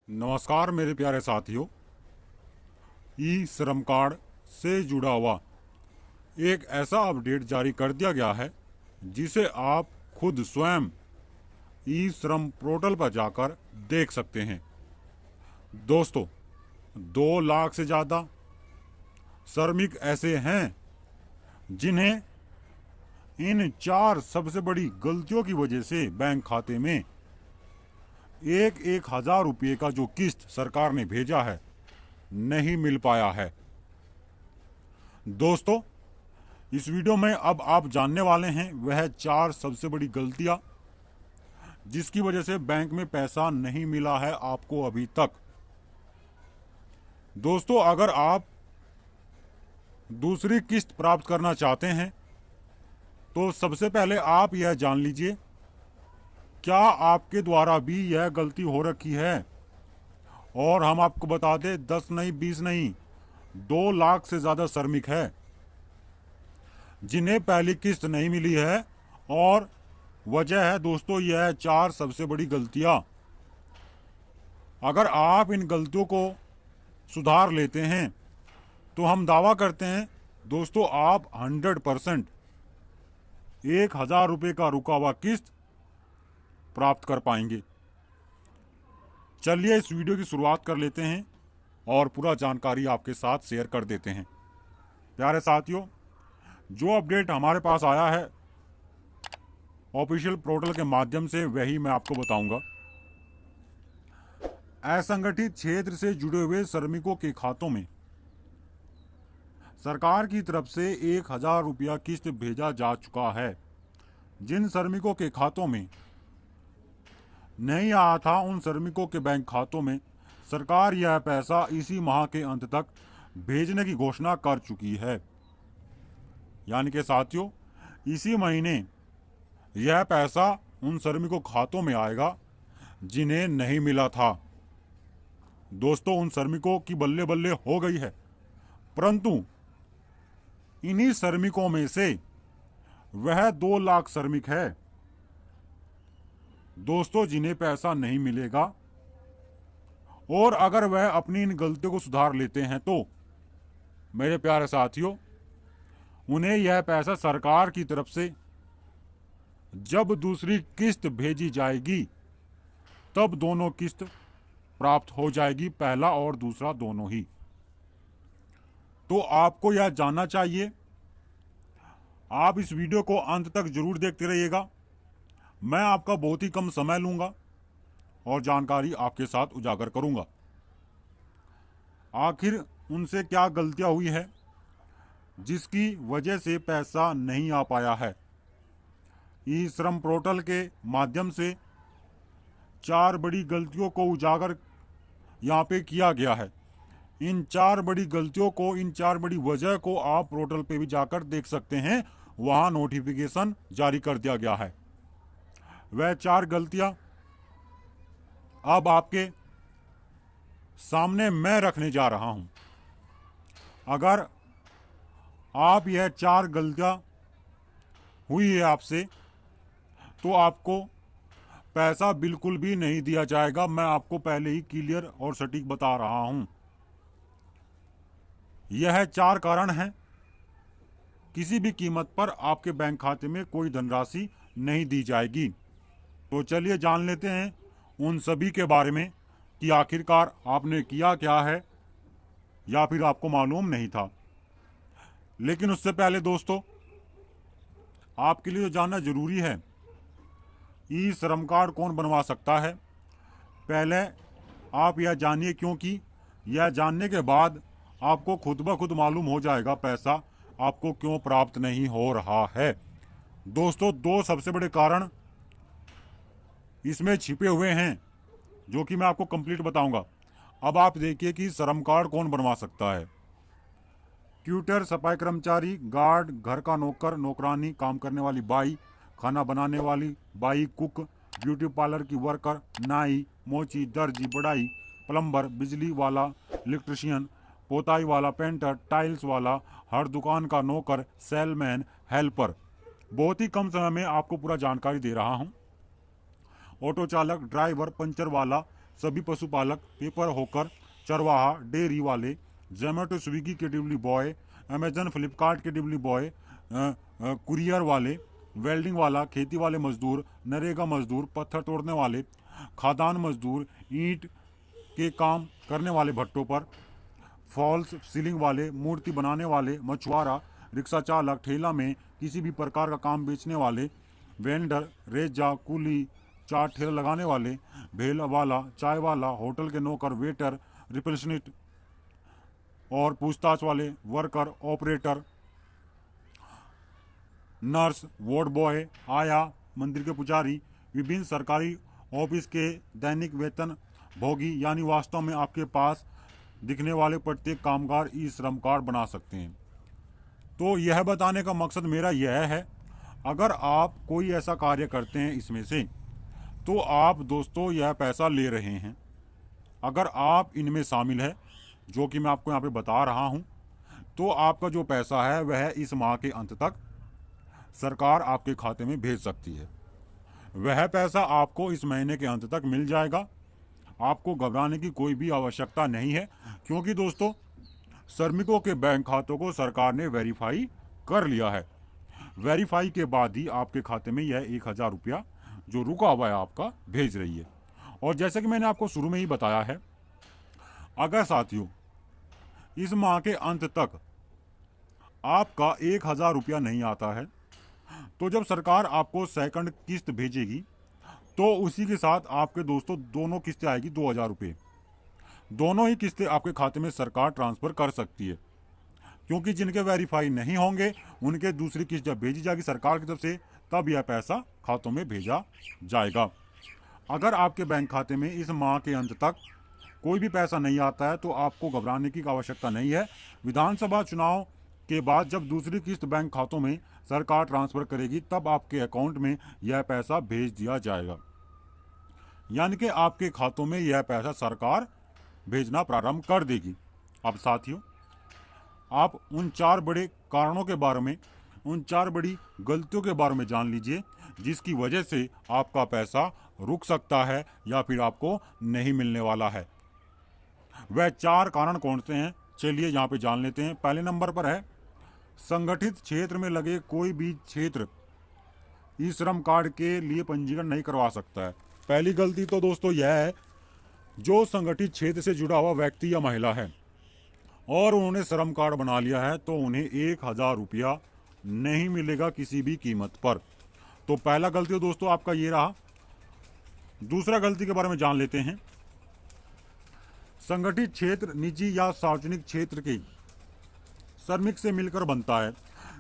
नमस्कार मेरे प्यारे साथियों। ई श्रम कार्ड से जुड़ा हुआ एक ऐसा अपडेट जारी कर दिया गया है जिसे आप खुद स्वयं ई श्रम पोर्टल पर जाकर देख सकते हैं। दोस्तों, 2 लाख से ज़्यादा श्रमिक ऐसे हैं जिन्हें इन 4 सबसे बड़ी गलतियों की वजह से बैंक खाते में एक हजार रुपये का जो किस्त सरकार ने भेजा है नहीं मिल पाया है। दोस्तों, इस वीडियो में अब आप जानने वाले हैं वह 4 सबसे बड़ी गलतियां जिसकी वजह से बैंक में पैसा नहीं मिला है आपको अभी तक। दोस्तों, अगर आप दूसरी किस्त प्राप्त करना चाहते हैं तो सबसे पहले आप यह जान लीजिए क्या आपके द्वारा भी यह गलती हो रखी है। और हम आपको बता दें 10 नहीं 20 नहीं 2 लाख से ज़्यादा श्रमिक है जिन्हें पहली किस्त नहीं मिली है। और वजह है दोस्तों यह 4 सबसे बड़ी गलतियां। अगर आप इन गलतियों को सुधार लेते हैं तो हम दावा करते हैं दोस्तों आप 100% 1000 रुपये का रुका हुआ किस्त प्राप्त कर पाएंगे। चलिए इस वीडियो की शुरुआत कर लेते हैं और पूरा जानकारी आपके साथ शेयर कर देते हैं। प्यारे साथियों, जो अपडेट हमारे पास आया है ऑफिशियल पोर्टल के माध्यम से वही मैं आपको बताऊंगा। असंगठित क्षेत्र से जुड़े हुए श्रमिकों के खातों में सरकार की तरफ से 1000 रुपया किस्त भेजा जा चुका है। जिन श्रमिकों के खातों में नहीं आया था उन श्रमिकों के बैंक खातों में सरकार यह पैसा इसी माह के अंत तक भेजने की घोषणा कर चुकी है। यानी कि साथियों, इसी महीने यह पैसा उन श्रमिकों खातों में आएगा जिन्हें नहीं मिला था। दोस्तों, उन श्रमिकों की बल्ले बल्ले हो गई है, परंतु इन्हीं श्रमिकों में से वह 2 लाख श्रमिक है दोस्तों जिन्हें पैसा नहीं मिलेगा। और अगर वह अपनी इन गलतियों को सुधार लेते हैं तो मेरे प्यारे साथियों उन्हें यह पैसा सरकार की तरफ से जब दूसरी किस्त भेजी जाएगी तब दोनों किस्त प्राप्त हो जाएगी, पहला और दूसरा दोनों ही। तो आपको यह जानना चाहिए। आप इस वीडियो को अंत तक जरूर देखते रहिएगा। मैं आपका बहुत ही कम समय लूंगा और जानकारी आपके साथ उजागर करूंगा। आखिर उनसे क्या गलतियां हुई है जिसकी वजह से पैसा नहीं आ पाया है। ई श्रम पोर्टल के माध्यम से 4 बड़ी गलतियों को उजागर यहाँ पे किया गया है। इन 4 बड़ी गलतियों को, इन 4 बड़ी वजह को आप पोर्टल पे भी जाकर देख सकते हैं। वहां नोटिफिकेशन जारी कर दिया गया है। वह 4 गलतियां अब आपके सामने मैं रखने जा रहा हूं। अगर आप यह 4 गलतियां हुई है आपसे तो आपको पैसा बिल्कुल भी नहीं दिया जाएगा। मैं आपको पहले ही क्लियर और सटीक बता रहा हूं। यह 4 कारण हैं। किसी भी कीमत पर आपके बैंक खाते में कोई धनराशि नहीं दी जाएगी। तो चलिए जान लेते हैं उन सभी के बारे में कि आखिरकार आपने किया क्या है या फिर आपको मालूम नहीं था। लेकिन उससे पहले दोस्तों आपके लिए जो जानना जरूरी है ई श्रम कार्ड कौन बनवा सकता है, पहले आप यह जानिए, क्योंकि यह जानने के बाद आपको खुद ब खुद मालूम हो जाएगा पैसा आपको क्यों प्राप्त नहीं हो रहा है। दोस्तों, 2 सबसे बड़े कारण इसमें छिपे हुए हैं जो कि मैं आपको कंप्लीट बताऊंगा। अब आप देखिए कि श्रम कार्ड कौन बनवा सकता है। ट्यूटर, सफाई कर्मचारी, गार्ड, घर का नौकर, नौकरानी, काम करने वाली बाई, खाना बनाने वाली बाई, कुक, ब्यूटी पार्लर की वर्कर, नाई, मोची, दर्जी, बढ़ाई, प्लम्बर, बिजली वाला, इलेक्ट्रिशियन, पोताई वाला, पेंटर, टाइल्स वाला, हर दुकान का नौकर, सेलमैन, हेल्पर। बहुत ही कम समय में आपको पूरा जानकारी दे रहा हूं। ऑटो चालक, ड्राइवर, पंचर वाला, सभी पशुपालक, पेपर होकर, चरवाहा, डेयरी वाले, जोमेटो स्विगी के डिलीवरी बॉय, अमेजन फ्लिपकार्ट के डिलीवरी बॉय, कुरियर वाले, वेल्डिंग वाला, खेती वाले मजदूर, नरेगा मजदूर, पत्थर तोड़ने वाले, खादान मजदूर, ईंट के काम करने वाले भट्टों पर, फॉल्स सीलिंग वाले, मूर्ति बनाने वाले, मछुआरा, रिक्शा चालक, ठेला में किसी भी प्रकार का काम बेचने वाले, वेंडर, रेजा, कुली, चाट ठेला लगाने वाले, भेल वाला, चाय वाला, होटल के नौकर, वेटर, रिसेप्शनिस्ट और पूछताछ वाले, worker, operator, nurse, ward boy, आया, मंदिर के पुजारी, विभिन्न सरकारी ऑफिस के दैनिक वेतन भोगी, यानी वास्तव में आपके पास दिखने वाले प्रत्येक कामगार ई श्रम कार्ड बना सकते हैं। तो यह बताने का मकसद मेरा यह है, अगर आप कोई ऐसा कार्य करते हैं इसमें से, तो आप दोस्तों यह पैसा ले रहे हैं। अगर आप इनमें शामिल है, जो कि मैं आपको यहाँ पे बता रहा हूँ, तो आपका जो पैसा है वह इस माह के अंत तक सरकार आपके खाते में भेज सकती है। वह पैसा आपको इस महीने के अंत तक मिल जाएगा। आपको घबराने की कोई भी आवश्यकता नहीं है, क्योंकि दोस्तों श्रमिकों के बैंक खातों को सरकार ने वेरीफाई कर लिया है। वेरीफाई के बाद ही आपके खाते में यह 1000 रुपया जो रुका हुआ है आपका भेज रही है। और जैसे कि मैंने आपको शुरू में ही बताया है, अगर साथियों इस माह के अंत तक आपका 1000 रुपया नहीं आता है, तो जब सरकार आपको सेकंड किस्त भेजेगी तो उसी के साथ आपके दोस्तों दोनों किस्तें आएगी 2000 रुपये। दोनों ही किस्तें आपके खाते में सरकार ट्रांसफ़र कर सकती है, क्योंकि जिनके वेरीफाई नहीं होंगे उनके दूसरी किस्त जब भेजी जाएगी सरकार की तरफ से, तब यह पैसा खातों में भेजा जाएगा। अगर आपके बैंक खाते में इस माह के अंत तक कोई भी पैसा नहीं आता है तो आपको घबराने की आवश्यकता नहीं है। विधानसभा चुनाव के बाद जब दूसरी किस्त बैंक खातों में सरकार ट्रांसफ़र करेगी, तब आपके अकाउंट में यह पैसा भेज दिया जाएगा, यानी कि आपके खातों में यह पैसा सरकार भेजना प्रारंभ कर देगी। अब साथियों, आप उन 4 बड़े कारणों के बारे में, उन 4 बड़ी गलतियों के बारे में जान लीजिए जिसकी वजह से आपका पैसा रुक सकता है या फिर आपको नहीं मिलने वाला है। वह 4 कारण कौन से हैं, चलिए यहाँ पे जान लेते हैं। पहले नंबर पर है, संगठित क्षेत्र में लगे कोई भी क्षेत्र ई श्रम कार्ड के लिए पंजीकरण नहीं करवा सकता है। पहली गलती तो दोस्तों यह है, जो संगठित क्षेत्र से जुड़ा हुआ व्यक्ति या महिला है और उन्होंने श्रम कार्ड बना लिया है, तो उन्हें 1000 रुपया नहीं मिलेगा किसी भी कीमत पर। तो पहला गलती तो दोस्तों आपका ये रहा। दूसरा गलती के बारे में जान लेते हैं। संगठित क्षेत्र निजी या सार्वजनिक क्षेत्र के श्रमिक से मिलकर बनता है,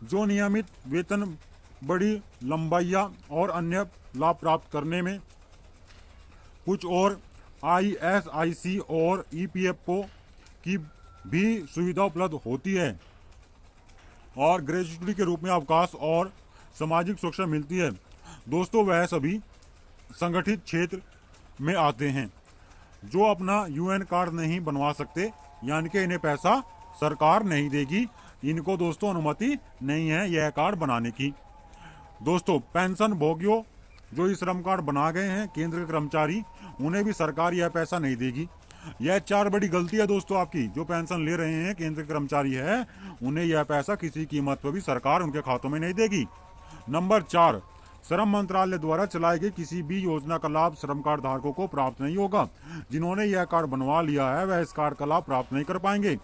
जो नियमित वेतन, बड़ी लंबाइयाँ और अन्य लाभ प्राप्त करने में कुछ और ISIC और EPFO की भी सुविधा उपलब्ध होती है और ग्रेजुएटी के रूप में अवकाश और सामाजिक सुरक्षा मिलती है। दोस्तों वह सभी संगठित क्षेत्र में आते हैं जो अपना UN कार्ड नहीं बनवा सकते, यानी कि इन्हें पैसा सरकार नहीं देगी। इनको दोस्तों अनुमति नहीं है यह कार्ड बनाने की। दोस्तों पेंशन भोगियों जो इस श्रम कार्ड बना गए हैं, केंद्र के कर्मचारी, उन्हें भी सरकार यह पैसा नहीं देगी। यह 4 बड़ी गलती है दोस्तों आपकी। जो पेंशन ले रहे हैं, केंद्र के कर्मचारी है, उन्हें यह पैसा किसी कीमत पर भी सरकार उनके खातों में नहीं देगी। नंबर 4, श्रम मंत्रालय द्वारा चलाई गई किसी भी योजना का लाभ श्रम कार्ड धारकों को प्राप्त नहीं होगा। जिन्होंने यह कार्ड बनवा लिया है वह इस कार्ड का लाभ प्राप्त नहीं कर पाएंगे।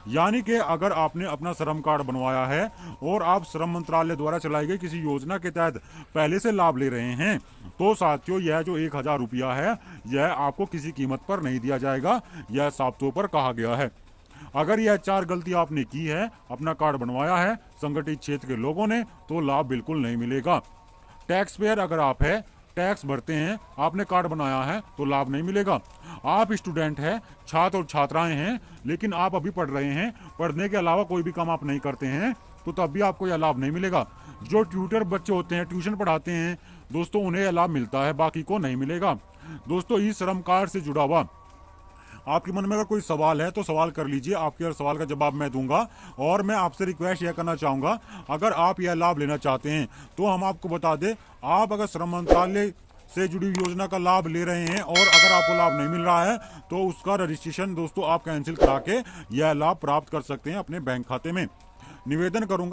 यानी कि अगर आपने अपना श्रम कार्ड बनवाया है और आप श्रम मंत्रालय द्वारा चलाई गई किसी योजना के तहत पहले से लाभ ले रहे हैं, तो साथियों यह जो 1000 रुपया है यह आपको किसी कीमत पर नहीं दिया जाएगा। यह साफ तौर पर कहा गया है। अगर यह 4 गलती आपने की है, अपना कार्ड बनवाया है संगठित क्षेत्र के लोगों ने, तो लाभ बिल्कुल नहीं मिलेगा। टैक्स पेयर अगर आप है, टैक्स भरते हैं, आपने कार्ड बनाया है, तो लाभ नहीं मिलेगा। आप स्टूडेंट हैं, छात्र और छात्राएं हैं, लेकिन आप अभी पढ़ रहे हैं, पढ़ने के अलावा कोई भी काम आप नहीं करते हैं, तो तब भी आपको यह लाभ नहीं मिलेगा। जो ट्यूटर बच्चे होते हैं, ट्यूशन पढ़ाते हैं दोस्तों, उन्हें यह लाभ मिलता है, बाकी को नहीं मिलेगा। दोस्तों इस श्रम कार्ड से जुड़ा हुआ आपके मन में अगर कोई सवाल है तो सवाल कर लीजिए, आपके हर सवाल का जवाब मैं दूंगा। और मैं आपसे रिक्वेस्ट यह करना चाहूँगा, अगर आप यह लाभ लेना चाहते हैं तो हम आपको बता दें, आप अगर श्रम मंत्रालय से जुड़ी हुई योजना का लाभ ले रहे हैं और अगर आपको लाभ नहीं मिल रहा है तो उसका रजिस्ट्रेशन दोस्तों आप कैंसिल करा के यह लाभ प्राप्त कर सकते हैं अपने बैंक खाते में। निवेदन करूंगा